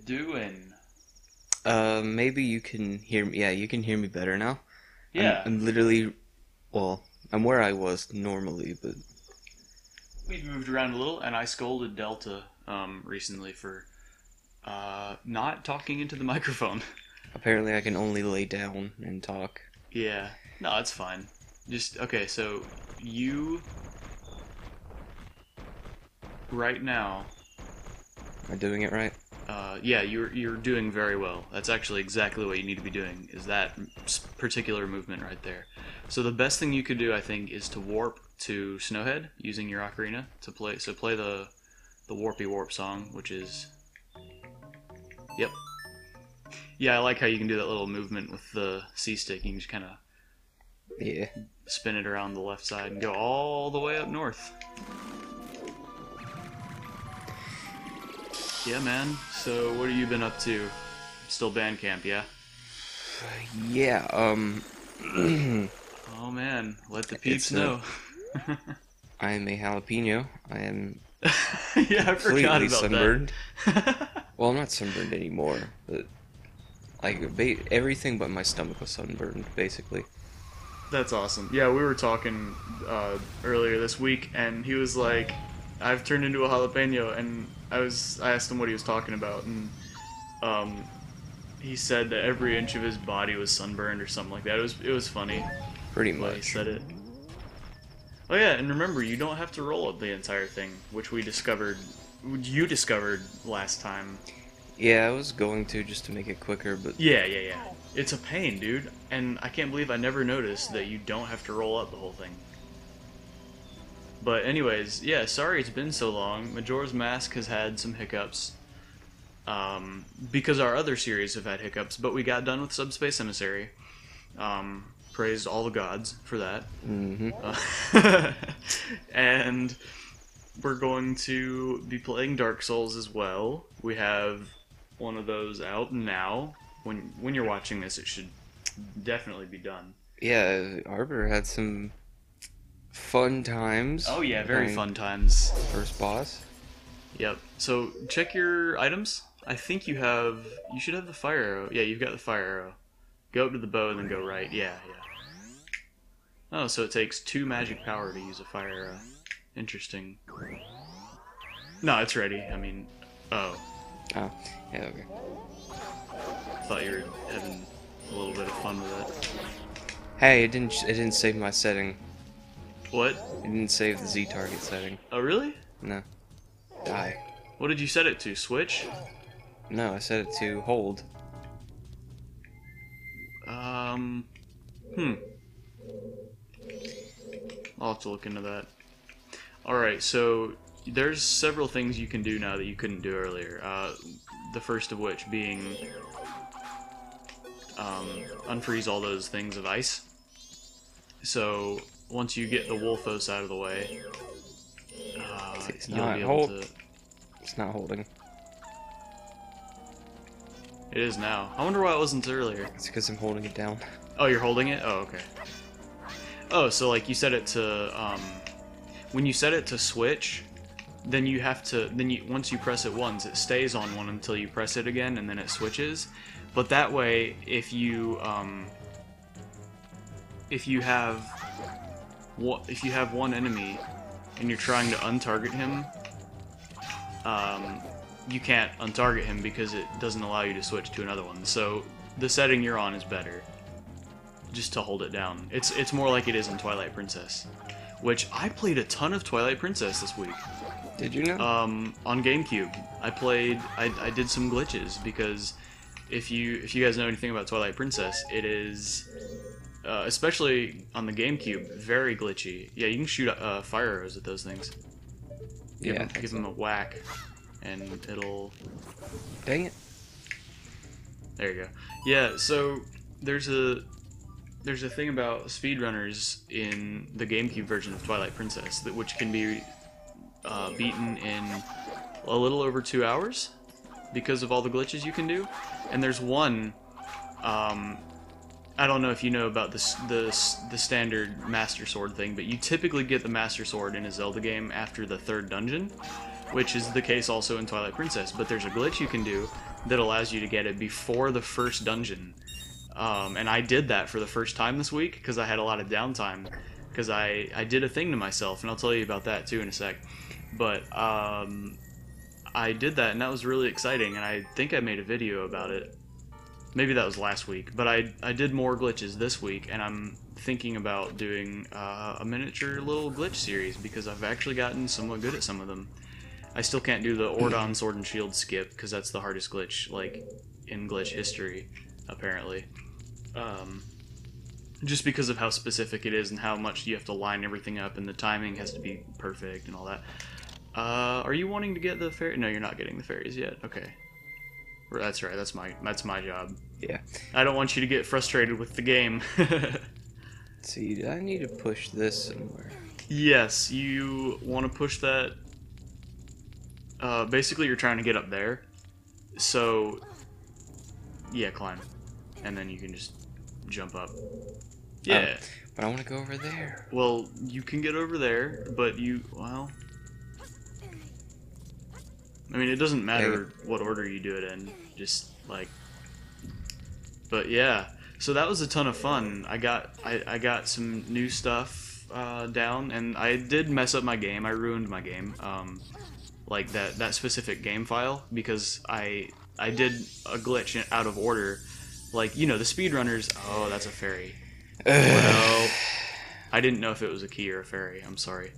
doing? Maybe you can hear me. Yeah, you can hear me better now. Yeah, I'm literally, well, I'm where I was normally, but we've moved around a little, and I scolded Delta recently for not talking into the microphone. apparently I can only lay down and talk. Yeah, no, it's fine. Just okay. So you right now, Am I doing it right? yeah, you're doing very well. That's actually exactly what you need to be doing. Is that particular movement right there? So the best thing you could do, I think, is to warp to Snowhead using your ocarina to play. So play the warpy warp song, which is yep. Yeah, I like how you can do that little movement with the C stick. You can just kind of Yeah. spin it around the left side and go all the way up north. Yeah, man. So what have you been up to? Still band camp, yeah? Yeah, Oh man, let the peeps it's know. I am a jalapeno. I am Yeah, I forgot completely about sunburned. that. Well, I'm not sunburned anymore, but like everything but my stomach was sunburned, basically. That's awesome. Yeah, we were talking earlier this week, and he was like, "I've turned into a jalapeno," and I asked him what he was talking about, and um, he said that every inch of his body was sunburned or something like that. It was funny Pretty the way he much. said it. Oh yeah, and remember, you don't have to roll up the entire thing, which you discovered last time. Yeah, I was going to just to make it quicker, but Yeah. It's a pain, dude, and I can't believe I never noticed that you don't have to roll up the whole thing. But anyways, yeah, sorry it's been so long. Majora's Mask has had some hiccups. Because our other series have had hiccups, but we got done with Subspace Emissary. Praised all the gods for that. And we're going to be playing Dark Souls as well. We have one of those out now. When you're watching this, it should definitely be done. yeah, Arbiter had some fun times. Oh yeah, very playing fun times. First boss. Yep. So check your items. I think you should have the fire arrow. Yeah, you've got the fire arrow. Go up to the bow and then go right. Yeah. Oh, so it takes 2 magic power to use a fire arrow. Interesting. No, it's ready. I mean, oh, Oh, yeah, okay. thought you were having a little bit of fun with it. Hey, it didn't save my setting. What? It didn't save the Z target setting. Oh, really? No. Die. What did you set it to? Switch? No, I set it to hold. Hmm. I'll have to look into that. Alright, so there's several things you can do now that you couldn't do earlier. The first of which being unfreeze all those things of ice. So once you get the Wolfos out of the way, It's you'll not be able to. It's not holding. It is now. I wonder why it wasn't earlier. It's because I'm holding it down. Oh, you're holding it? Oh, okay. Oh, so like you set it to when you set it to switch, then you have to once you press it once, it stays on one until you press it again, and then it switches. But that way, if you have one enemy and you're trying to untarget him, you can't untarget him because it doesn't allow you to switch to another one. So the setting you're on is better, just to hold it down. It's more like it is in Twilight Princess, which I played a ton of Twilight Princess this week. Did you know? On GameCube, I did some glitches because if you guys know anything about Twilight Princess, it is especially on the GameCube very glitchy. Yeah, you can shoot fire arrows at those things. Give them a whack, and it'll. Dang it. There you go. Yeah, so there's a thing about speedrunners in the GameCube version of Twilight Princess which can be beaten in a little over 2 hours because of all the glitches you can do. And there's one, I don't know if you know about the standard Master Sword thing, but you typically get the Master Sword in a Zelda game after the 3rd dungeon. which is the case also in Twilight Princess. But there's a glitch you can do that allows you to get it before the first dungeon. And I did that for the first time this week because I had a lot of downtime. Because I did a thing to myself, and I'll tell you about that too in a sec. But I did that, and that was really exciting, and I think I made a video about it. Maybe that was last week, but I did more glitches this week, and I'm thinking about doing a miniature little glitch series because I've actually gotten somewhat good at some of them. I still can't do the Ordon Sword and Shield skip because that's the hardest glitch, like, in glitch history, apparently. Just because of how specific it is and how much you have to line everything up and the timing has to be perfect and all that. Are you wanting to get the fairy? No, you're not getting the fairies yet. Okay. That's right, that's my job. Yeah. I don't want you to get frustrated with the game. See, do I need to push this somewhere? Yes, you want to push that. Basically, you're trying to get up there. So, yeah, climb. And then you can just jump up. Yeah. But I want to go over there. Well, you can get over there, but well... I mean, it doesn't matter what order you do it in. Just, like... But, yeah. So that was a ton of fun. I got some new stuff down, and I did mess up my game. I ruined my game. Like, that specific game file, because I did a glitch out of order. Like, you know, the speedrunners... Oh, that's a fairy. Well, I didn't know if it was a key or a fairy. I'm sorry.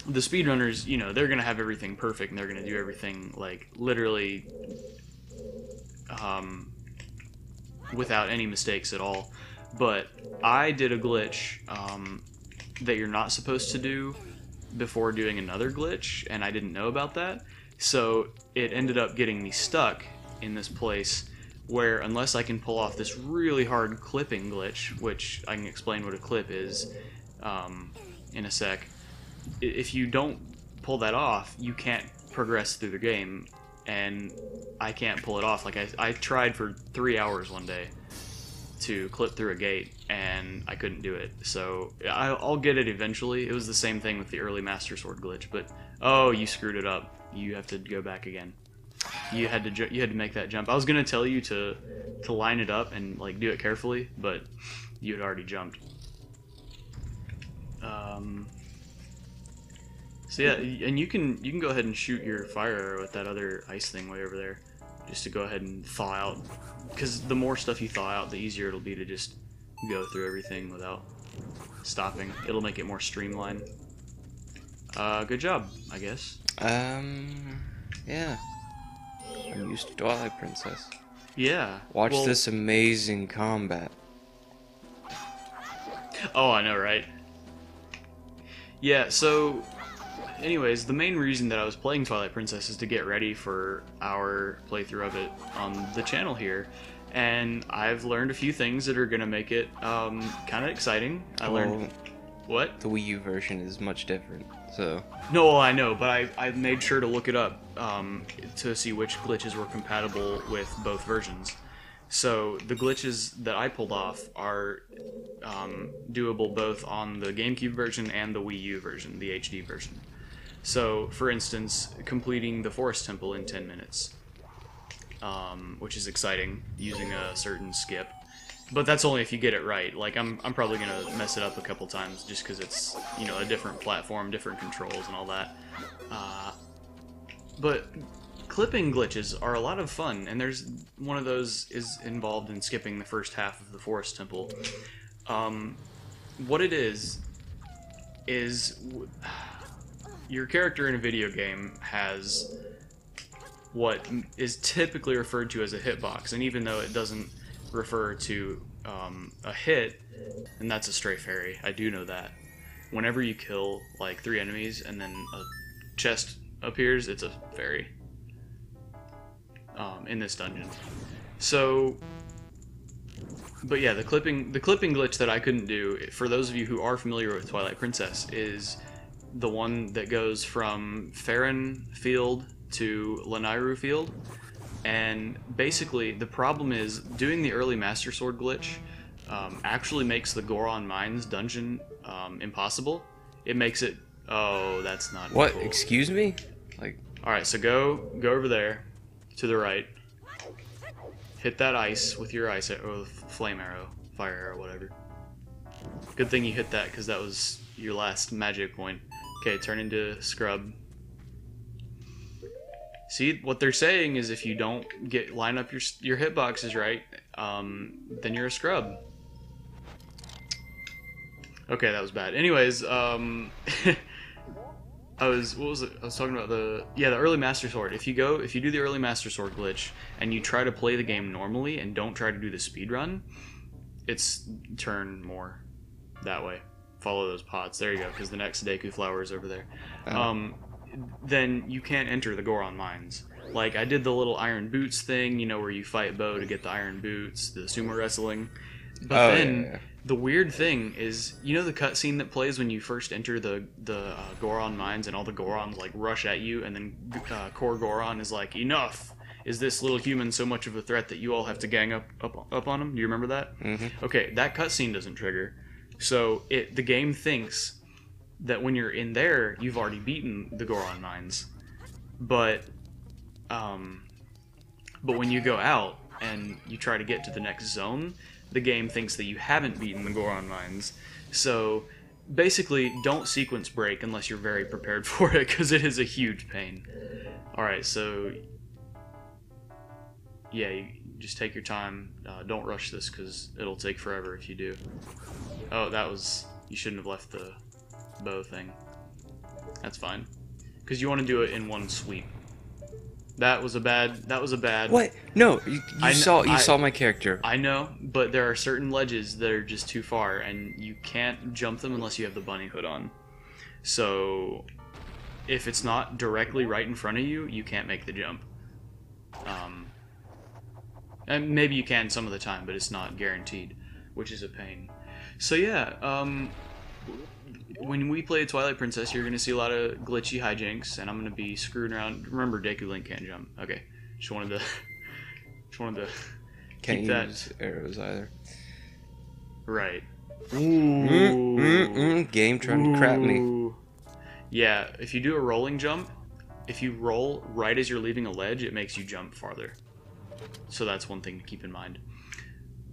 The speedrunners, you know, they're going to have everything perfect, and they're going to do everything, like, literally without any mistakes at all. But I did a glitch that you're not supposed to do before doing another glitch, and I didn't know about that. So it ended up getting me stuck in this place where, unless I can pull off this really hard clipping glitch, which I can explain what a clip is in a sec, if you don't pull that off, you can't progress through the game, and I can't pull it off. Like, I tried for 3 hours one day to clip through a gate, and I couldn't do it. So I'll get it eventually. It was the same thing with the early Master Sword glitch, but oh, you screwed it up. You have to go back again. You had to make that jump. I was gonna tell you to line it up and, like, do it carefully, but you had already jumped. So yeah, and you can go ahead and shoot your fire arrow at that other ice thing way over there, just to go ahead and thaw out. Because the more stuff you thaw out, the easier it'll be to just go through everything without stopping. It'll make it more streamlined. Good job, I guess. Yeah. I'm used to Twilight Princess. Yeah. Watch this amazing combat. Oh, I know, right? Yeah, so... Anyways, the main reason that I was playing Twilight Princess is to get ready for our playthrough of it on the channel here. And I've learned a few things that are going to make it kind of exciting. I learned... What? The Wii U version is much different, so... No, I know, but I made sure to look it up to see which glitches were compatible with both versions. So the glitches that I pulled off are doable both on the GameCube version and the Wii U version, the HD version. So, for instance, completing the Forest Temple in 10 minutes, which is exciting, using a certain skip. But that's only if you get it right. Like, I'm probably going to mess it up a couple times just because it's, you know, a different platform, different controls and all that. But clipping glitches are a lot of fun, and there's one of those is involved in skipping the first half of the Forest Temple. What it is your character in a video game has what is typically referred to as a hitbox, and even though it doesn't refer to a hit, and that's a stray fairy, I do know that. Whenever you kill like 3 enemies and then a chest appears, it's a fairy in this dungeon. So, but yeah, the clipping glitch that I couldn't do, for those of you who are familiar with Twilight Princess, is the one that goes from Farron Field to Lanayru Field. And basically, the problem is, doing the early Master Sword glitch actually makes the Goron Mines dungeon impossible. It makes it Oh, that's not What? cool. Excuse me? Like, All right, so go over there to the right. Hit that ice with your ice or flame arrow, fire arrow, whatever. Good thing you hit that because that was your last magic point. Okay, turn into scrub. See, what they're saying is if you don't line up your hitboxes right, then you're a scrub. Okay, that was bad. Anyways, what was it? I was talking about the early Master Sword. If you do the early Master Sword glitch and you try to play the game normally and don't try to do the speed run, it's turn more that way. Follow those pods. There you go, because the next Deku flower is over there. Then you can't enter the Goron mines. Like, I did the little iron boots thing, you know, where you fight Bo to get the iron boots, the sumo wrestling. But the weird thing is, you know the cutscene that plays when you first enter the Goron mines and all the Gorons, like, rush at you, and then Core Goron is like, enough! Is this little human so much of a threat that you all have to gang up on him? Do you remember that? Mm-hmm. Okay, that cutscene doesn't trigger. So the game thinks that when you're in there, you've already beaten the Goron mines, but when you go out and you try to get to the next zone, the game thinks that you haven't beaten the Goron mines. So basically, don't sequence break unless you're very prepared for it, because it is a huge pain. All right, so yeah, you just take your time. Don't rush this because it'll take forever if you do. Oh, you shouldn't have left the bow thing. That's fine, because you want to do it in one sweep. That was a bad. What? No, you saw my character. I know, but there are certain ledges that are just too far, and you can't jump them unless you have the bunny hood on. So, if it's not directly right in front of you, you can't make the jump. And maybe you can some of the time, but it's not guaranteed, which is a pain. So yeah, when we play Twilight Princess, you're going to see a lot of glitchy hijinks, and I'm going to be screwing around. Remember, Deku Link can't jump. Okay, just wanted to Can't keep that. use arrows either. Right. Game trying to crap me. Yeah, if you do a rolling jump, if you roll right as you're leaving a ledge, it makes you jump farther. So that's one thing to keep in mind.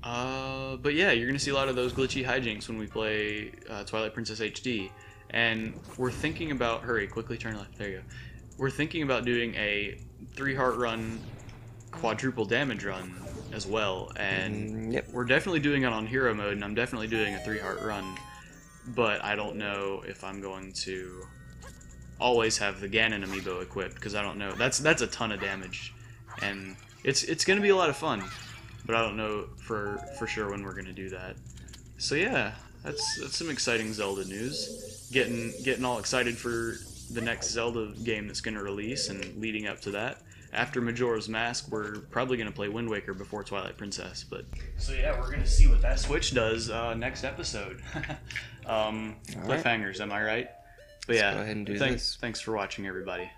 But yeah, you're going to see a lot of those glitchy hijinks when we play Twilight Princess HD. And we're thinking about... Hurry, quickly turn left. There you go. We're thinking about doing a 3-heart run, quadruple damage run as well. And we're definitely doing it on hero mode, and I'm definitely doing a 3-heart run. But I don't know if I'm going to always have the Ganon amiibo equipped, because I don't know. That's a ton of damage. And it's going to be a lot of fun. But I don't know for sure when we're going to do that. So yeah, that's some exciting Zelda news. Getting all excited for the next Zelda game that's going to release, and leading up to that. After Majora's Mask, we're probably going to play Wind Waker before Twilight Princess. But so yeah, we're going to see what that Switch does next episode. Cliffhangers, am I right? But Let's yeah, go ahead and do this. Thanks for watching, everybody.